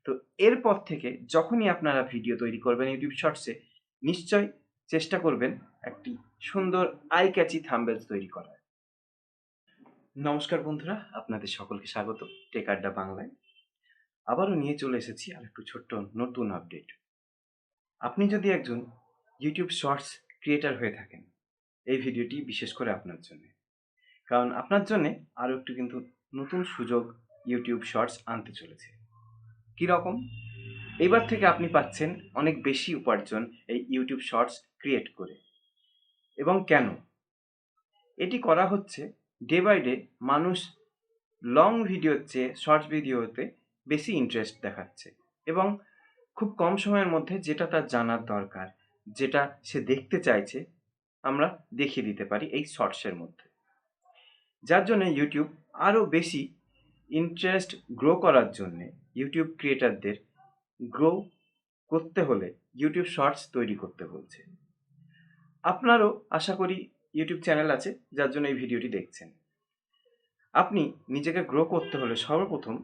তো এরপর থেকে যখনই আপনারা ভিডিও তৈরি করবেন ইউটিউব শর্টসে, নিশ্চয়ই চেষ্টা করবেন একটি সুন্দর আই ক্যাচি থাম্বনেল তৈরি করার। নমস্কার বন্ধুরা, আপনাদের সকলকে স্বাগত টেক আড্ডা বাংলায়। আবারও নিয়ে চলে এসেছি আরেকটু ছোট্ট নতুন আপডেট। আপনি যদি একজন ইউটিউব শর্টস ক্রিয়েটার হয়ে থাকেন, এই ভিডিওটি বিশেষ করে আপনার জন্য, কারণ আপনার জন্যে আরও একটু কিন্তু নতুন সুযোগ ইউটিউব শর্টস আনতে চলেছে। কীরকম? এবার থেকে আপনি পাচ্ছেন অনেক বেশি উপার্জন এই ইউটিউব শর্টস ক্রিয়েট করে। এবং কেন? এটি করা হচ্ছে ডে বাই ডে মানুষ লং ভিডিওর চেয়ে শর্টস ভিডিওতে বেশি ইন্টারেস্ট দেখাচ্ছে এবং খুব কম সময়ের মধ্যে যেটা তার জানার দরকার, যেটা সে দেখতে চাইছে, আমরা দেখিয়ে দিতে পারি এই শর্টসের মধ্যে। যার জন্য ইউটিউব আরও বেশি ইন্টারেস্ট গ্রো করার জন্যে ইউটিউব ক্রিয়েটারদের গ্রো করতে হলে ইউটিউব শর্টস তৈরি করতে বলছে। আপনারও আশা করি ইউটিউব চ্যানেল আছে, যার জন্য এই ভিডিওটি দেখছেন। আপনি নিজেকে গ্রো করতে হলে সর্বপ্রথম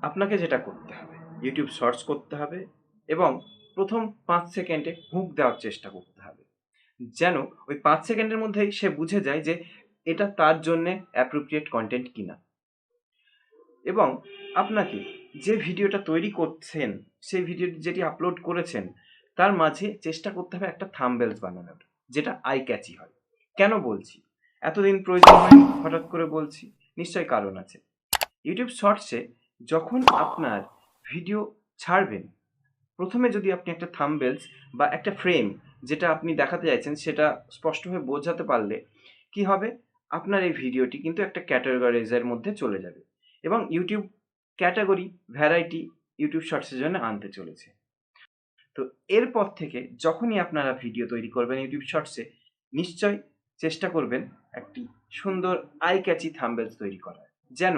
আপনাকে যেটা করতে হবে, ইউটিউব শর্টস করতে হবে এবং প্রথম 5 সেকেন্ডে হুক দেওয়ার চেষ্টা করতে হবে, যেন ওই 5 সেকেন্ডের মধ্যেই সে বুঝে যায় যে এটা তার জন্যে অ্যাপ্রোপ্রিয়েট কন্টেন্ট কিনা। এবং আপনাকে যে ভিডিওটা তৈরি করছেন, সেই ভিডিওটি যেটি আপলোড করেছেন, তার মাঝে চেষ্টা করতে হবে একটা থাম্বনেলস বানানোর, যেটা আই ক্যাচি হয়। কেন বলছি? এতদিন প্রয়োজন হয়নি, হঠাৎ করে বলছি, নিশ্চয়ই কারণ আছে। ইউটিউব শর্টসে যখন আপনার ভিডিও ছাড়বেন, প্রথমে যদি আপনি একটা থাম্বনেলস বা একটা ফ্রেম যেটা আপনি দেখাতে চাইছেন সেটা স্পষ্টভাবে বোঝাতে পারলে কি হবে, আপনার এই ভিডিওটি কিন্তু একটা ক্যাটাগরাইজের মধ্যে চলে যাবে এবং ইউটিউব ক্যাটাগরি ভ্যারাইটি ইউটিউব শর্টসের জন্য আনতে চলেছে। তো এরপর থেকে যখনই আপনারা ভিডিও তৈরি করবেন ইউটিউব শর্টসে, নিশ্চয়ই চেষ্টা করবেন একটি সুন্দর আই ক্যাচি থাম্বনেলস তৈরি করার, যেন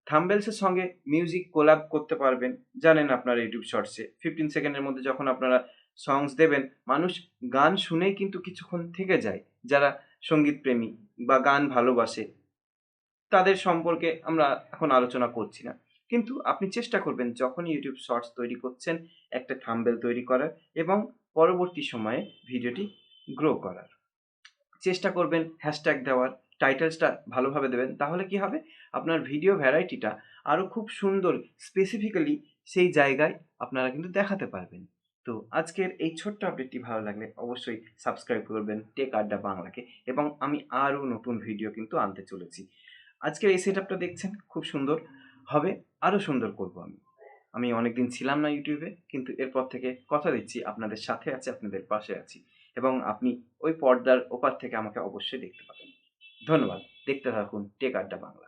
থাম্বনেলসের সঙ্গে মিউজিক কোলাব করতে পারবেন। জানেন আপনারা ইউটিউব শর্টসে 15 সেকেন্ডের মধ্যে যখন আপনারা সংস দেবেন, মানুষ গান শুনেই কিন্তু কিছুক্ষণ থেকে যায়। যারা সঙ্গীত প্রেমী বা গান ভালোবাসে, তাদের সম্পর্কে আমরা এখন আলোচনা করছি না, কিন্তু আপনি চেষ্টা করবেন যখনই ইউটিউব শর্টস তৈরি করছেন একটা থাম্বনেল তৈরি করার এবং পরবর্তী সময়ে ভিডিওটি গ্রো করার। চেষ্টা করবেন হ্যাশট্যাগ দেওয়ার, টাইটেলসটা ভালোভাবে দেবেন, তাহলে কি হবে, আপনার ভিডিও ভ্যারাইটিটা আরও খুব সুন্দর স্পেসিফিক্যালি সেই জায়গায় আপনারা কিন্তু দেখাতে পারবেন। তো আজকের এই ছোট্ট আপডেটটি ভালো লাগলে অবশ্যই সাবস্ক্রাইব করবেন টেক আড্ডা বাংলাকে, এবং আমি আরও নতুন ভিডিও কিন্তু আনতে চলেছি। আজকের এই সেটআপটা দেখছেন, খুব সুন্দর হবে, আরও সুন্দর করব আমি অনেকদিন ছিলাম না ইউটিউবে, কিন্তু এরপর থেকে কথা দিচ্ছি আপনাদের সাথে আছি, আপনাদের পাশে আছি, এবং আপনি ওই পর্দার ওপার থেকে আমাকে অবশ্যই দেখতে পাবেন। ধন্যবাদ। দেখতে থাকুন টেক আড্ডা বাংলা।